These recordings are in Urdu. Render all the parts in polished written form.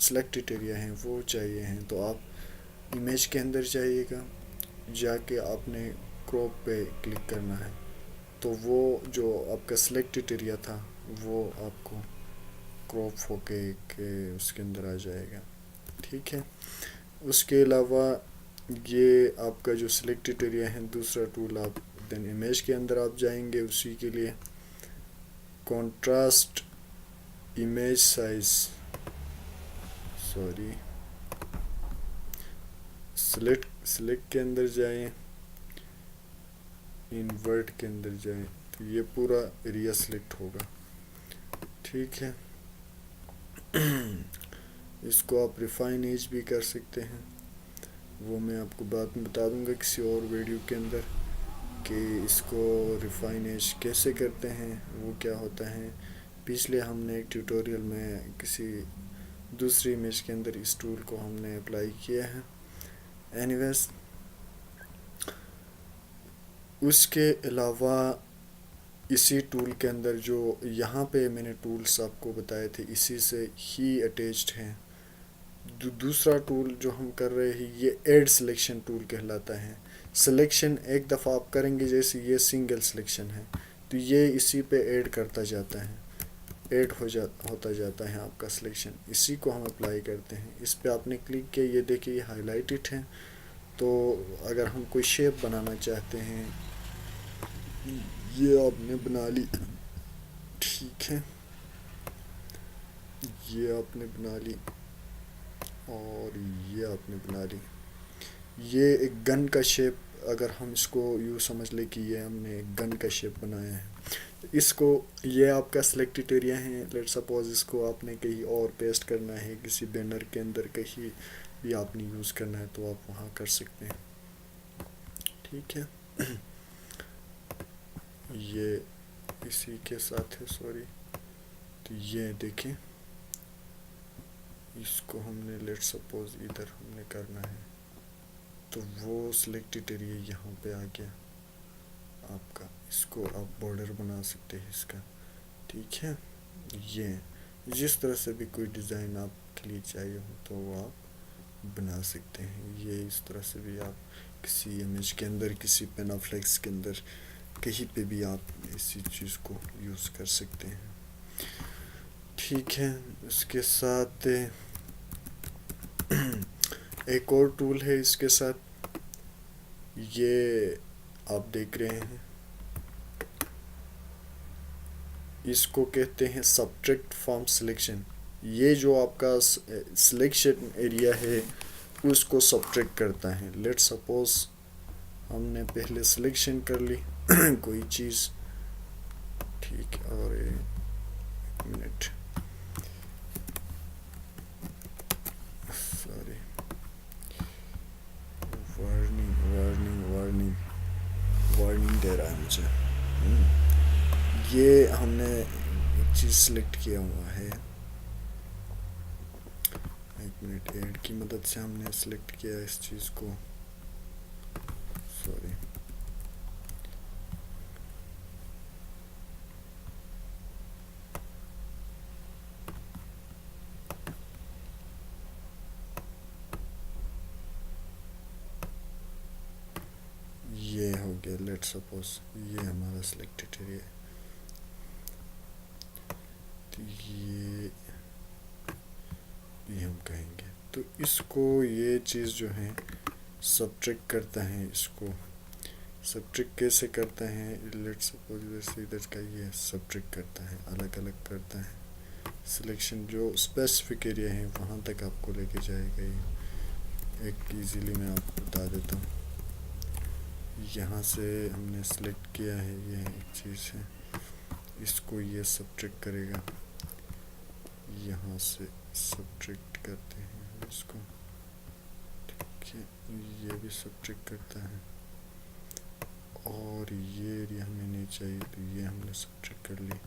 سلیکٹڈ ایریا ہیں وہ چاہیے ہیں، تو آپ امیج کے اندر جائیے گا، جا کے آپ نے کراپ پہ کلک کرنا ہے، تو وہ جو آپ کا سلیکٹڈ ایریا تھا وہ آپ کو کراپ ہو کے اس کے اندر آ جائے گا. ٹھیک ہے. اس کے علاوہ یہ آپ کا جو سلیکٹڈ ایریا ہے، دوسرا ٹول آپ دین امیج کے اندر آپ جائیں گے، اسی کے لیے کنٹراسٹ امیج سائز، سلیکٹ کے اندر جائیں، انورٹ کے اندر جائیں، تو یہ پورا ایریا سلیکٹ ہوگا. ٹھیک ہے. اس کو آپ ریفائن ایج بھی کر سکتے ہیں، وہ میں آپ کو بعد میں بتا دوں گا کسی اور ویڈیو کے اندر کہ اس کو ریفائن ایج کیسے کرتے ہیں، وہ کیا ہوتا ہے. پچھلے ہم نے ایک ٹیوٹوریل میں کسی دوسری امیج کے اندر اس ٹول کو ہم نے اپلائی کیا ہے. اینی ویز، اس کے علاوہ اسی ٹول کے اندر جو یہاں پہ میں نے ٹولز آپ کو بتائے تھے اسی سے ہی اٹیچڈ ہیں. دوسرا ٹول جو ہم کر رہے ہیں یہ ایڈ سلیکشن ٹول کہلاتا ہے. سلیکشن ایک دفعہ آپ کریں گے، جیسے یہ سنگل سلیکشن ہے تو یہ اسی پہ ایڈ کرتا جاتا ہے، ایڈ ہوتا جاتا ہے آپ کا سلیکشن. اسی کو ہم اپلائی کرتے ہیں. اس پہ آپ نے کلک کیا، یہ دیکھیں یہ ہائی لائٹڈ ہے. تو اگر ہم کوئی شیپ بنانا چاہتے ہیں، یہ آپ نے بنا لی. ٹھیک ہے، یہ آپ نے بنا لی اور یہ آپ نے بنا لی. یہ ایک گن کا شیپ، اگر ہم اس کو یوں سمجھ لیں کہ یہ ہم نے ایک گن کا شیپ بنایا ہے. اس کو، یہ آپ کا سلیکٹڈ ایریا ہے. لیٹ سپوز اس کو آپ نے کہیں اور پیسٹ کرنا ہے، کسی بینر کے اندر کہیں بھی آپ نے یوز کرنا ہے تو آپ وہاں کر سکتے ہیں. ٹھیک ہے. یہ اسی کے ساتھ ہے، تو یہ دیکھیں، اس کو ہم نے لیٹ سپوز ادھر ہم نے کرنا ہے، تو وہ سلیکٹڈ ایریا یہاں پہ آ گیا آپ کا. اس کو آپ بارڈر بنا سکتے ہیں اس کا. ٹھیک ہے. یہ جس طرح سے بھی کوئی ڈیزائن آپ کے لیے چاہیے ہو تو وہ آپ بنا سکتے ہیں. یہ اس طرح سے بھی آپ کسی امیج کے اندر، کسی پینافلیکس کے اندر، کہیں پہ بھی آپ اسی چیز کو یوز کر سکتے ہیں. ٹھیک ہے. اس کے ساتھ ایک اور ٹول ہے اس کے ساتھ، یہ آپ دیکھ رہے ہیں، اس کو کہتے ہیں سبٹریکٹ فرام سلیکشن. یہ جو آپ کا سلیکشن ایریا ہے اس کو سبٹریکٹ کرتا ہے. لیٹ سپوز ہم نے پہلے سلیکشن کر لی کوئی چیز. ٹھیک ہے. اور ایک منٹ، وارننگ دے رہا ہے مجھے. یہ ہم نے ایک چیز سلیکٹ کیا ہوا ہے، ایک منٹ، ایڈ کی مدد سے ہم نے سلیکٹ کیا اس چیز کو. یہ ہو گیا. لیٹ سپوز یہ ہمارا سلیکٹڈ ایریا ہے، تو یہ بھی ہم کہیں گے. تو اس کو یہ چیز جو ہے سبٹریکٹ کرتا ہے. اس کو سبٹریکٹ کیسے کرتا ہے؟ لیٹ سپوز ادھر کا یہ سبٹریکٹ کرتا ہے، الگ الگ کرتا ہے. سلیکشن جو اسپیسیفک ایریا ہے وہاں تک آپ کو لے کے جائے گا. ایک ایزیلی میں آپ کو بتا دیتا ہوں. یہاں سے ہم نے سلیکٹ کیا ہے، یہ ایک چیز ہے، اس کو یہ سبٹریکٹ کرے گا. یہاں سے سبٹریکٹ کرتے ہیں اس کو. ٹھیک ہے. یہ بھی سبٹریکٹ کرتا ہے. اور یہ ایریا ہمیں نہیں چاہیے تو یہ ہم نے سبٹریکٹ کر لی.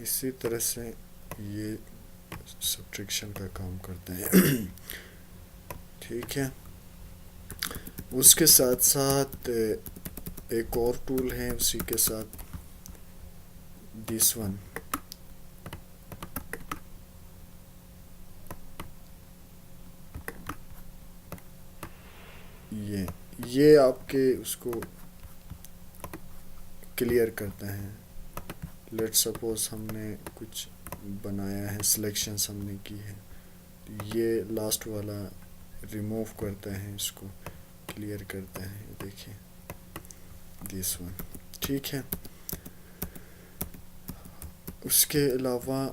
اسی طرح سے یہ سبٹریکشن کا کام کرتے ہیں. ٹھیک ہے. اس کے ساتھ ساتھ ایک اور ٹول ہے اسی کے ساتھ، دس ون. یہ آپ کے اس کو کلیئر کرتا ہے. لیٹ سپوز ہم نے کچھ بنایا ہے، سلیکشنز ہم نے کی ہے، یہ لاسٹ والا ریموو کرتا ہے، اس کو کلیئر کرتا ہے. دیکھیں دس ون. ٹھیک ہے. اس کے علاوہ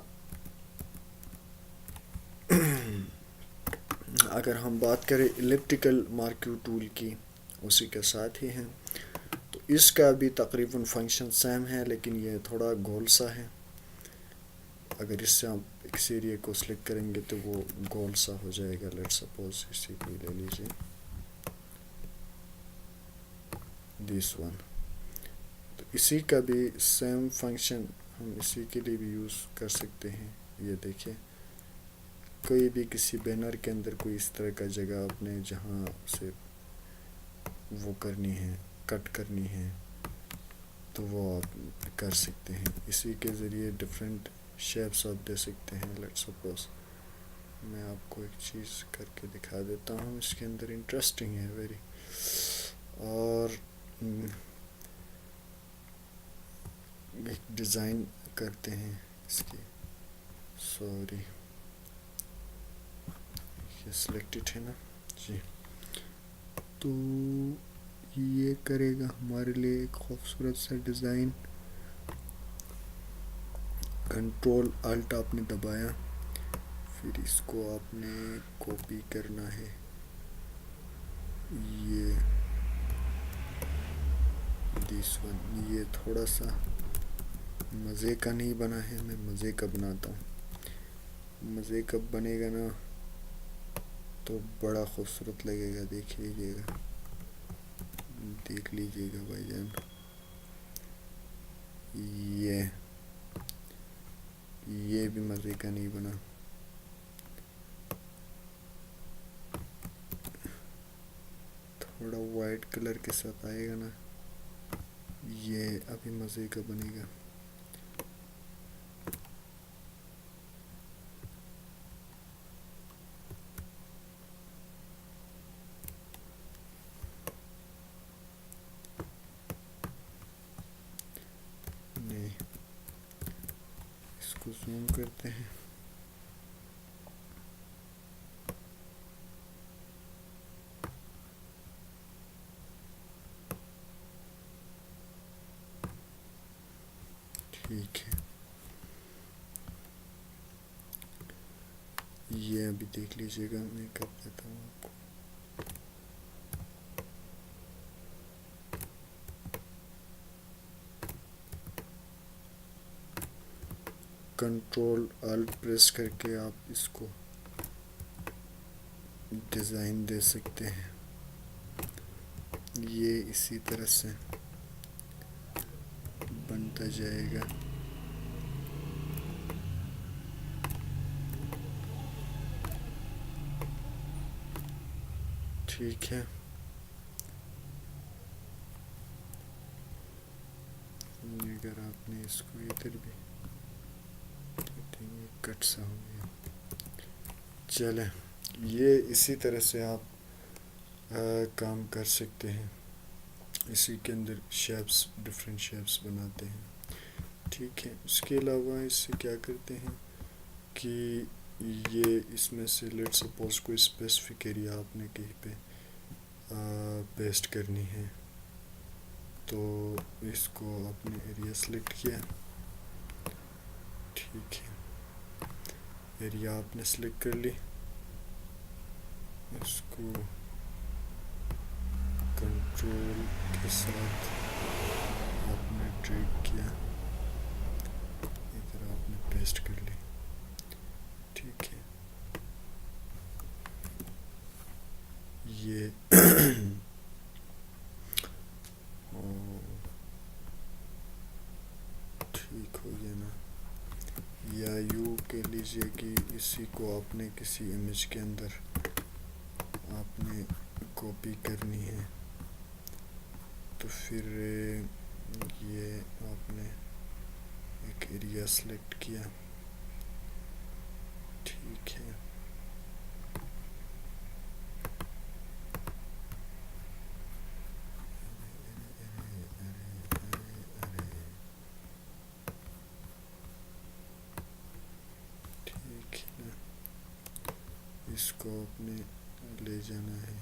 اگر ہم بات کریں الیپٹیکل مارکیو ٹول کی، اسی کے ساتھ ہی ہیں، تو اس کا بھی تقریباً فنکشن سیم ہے، لیکن یہ تھوڑا گول سا ہے. اگر اس سے آپ ایک ایریا کو سلیکٹ کریں گے تو وہ گول سا ہو جائے گا. لیٹ سپوز اسی کو لے لیجیے، دس ون. تو اسی کا بھی سیم فنکشن ہم اسی کے لیے بھی یوز کر سکتے ہیں. یہ دیکھیں، کوئی بھی کسی بینر کے اندر کوئی اس طرح کا جگہ آپ نے جہاں سے وہ کرنی ہے، کٹ کرنی ہے، تو وہ آپ کر سکتے ہیں. اسی کے ذریعے ڈفرینٹ شیپس آپ دے سکتے ہیں. لیٹ سپوز میں آپ کو ایک چیز کر کے دکھا دیتا ہوں، اس کے اندر انٹرسٹنگ ہے ویری. اور ایک ڈیزائن کرتے ہیں اس کی. سوری، یہ سلیکٹڈ ہے نا جی. تو یہ کرے گا ہمارے لیے ایک خوبصورت سا ڈیزائن. کنٹرول الٹ آپ نے دبایا، پھر اس کو آپ نے کاپی کرنا ہے. یہ دس ون. یہ تھوڑا سا مزے کا نہیں بنا ہے، میں مزے کا بناتا ہوں. مزے کا بنے گا نا تو بڑا خوبصورت لگے گا. دیکھ لیجیے گا، دیکھ لیجیے گا بھائی جان. یہ بھی مزے کا نہیں بنا. تھوڑا وائٹ کلر کے ساتھ آئے گا نا، یہ ابھی مزے کا بنے گا. نہیں، اس کو زوم کرتے ہیں. ٹھیک ہے، یہ ابھی دیکھ لیجیے گا، میں کر دیتا ہوں آپ کو. کنٹرول الٹ پریس کر کے آپ اس کو ڈیزائن دے سکتے ہیں. یہ اسی طرح سے بنتا جائے گا. ٹھیک ہے. اگر آپ نے اس کو ادھر بھی کٹ سا ہو گیا. چلیں، یہ اسی طرح سے آپ کام کر سکتے ہیں. اسی کے اندر شیپس، ڈفرینٹ شیپس بناتے ہیں. ٹھیک ہے. اس کے علاوہ اس سے کیا کرتے ہیں کہ یہ اس میں سے لیٹ سپوز کوئی اسپیسیفک ایریا آپ نے کہیں پہ پیسٹ کرنی ہے، تو اس کو آپ نے ایریا سلیکٹ کیا. ٹھیک ہے، ایریا آپ نے سلیکٹ کر لی. اس کو کنٹرول کے ساتھ آپ نے ڈریگ کیا، ادھر آپ نے پیسٹ کر لی. ٹھیک ہے. یہ ٹھیک ہو گیا نا. یا یوں کہہ لیجیے کہ اسی کو آپ نے کسی امیج کے اندر آپ نے کاپی کرنی ہے، تو پھر یہ آپ نے ایک ایریا سلیکٹ کیا. ٹھیک ہے. اس کو اپنے لے جانا ہے.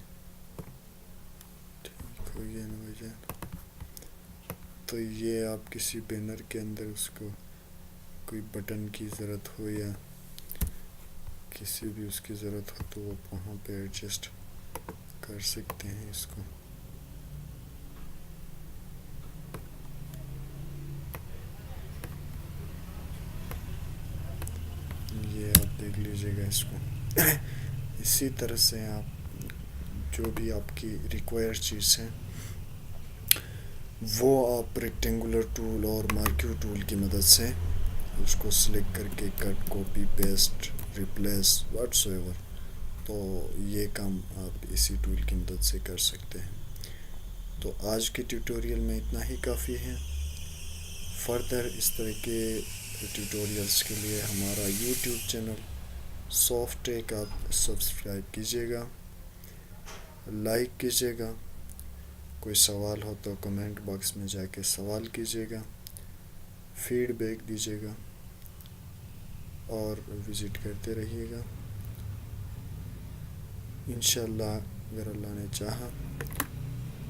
ٹھیک ہو گیا نا بھائی جان. تو یہ آپ کسی بینر کے اندر اس کو کوئی بٹن کی ضرورت ہو یا کسی بھی اس کی ضرورت ہو تو وہ وہاں پہ ایڈجسٹ کر سکتے ہیں اس کو. یہ آپ دیکھ لیجیے گا اس کو. اسی طرح سے آپ جو بھی آپ کی ریکوائر چیز ہیں وہ آپ ریکٹینگولر ٹول اور مارکیو ٹول کی مدد سے اس کو سلیکٹ کر کے cut, copy, paste, replace whatever, تو یہ کام آپ اسی ٹول کی مدد سے کر سکتے ہیں. تو آج کے ٹیوٹوریل میں اتنا ہی کافی ہے. فردر اس طرح کے ٹیوٹوریلز کے لیے ہمارا یوٹیوب چینل سافٹ ٹیک آپ سبسکرائب کیجیے گا، لائک کیجیے گا. کوئی سوال ہو تو کمنٹ باکس میں جا کے سوال کیجیے گا، فیڈ بیک دیجیے گا اور وزٹ کرتے رہیے گا. انشاءاللہ اگر اللہ نے چاہا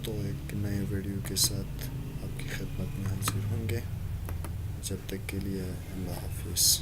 تو ایک نئے ویڈیو کے ساتھ آپ کی خدمت میں حاضر ہوں گے. جب تک کے لیے اللہ حافظ.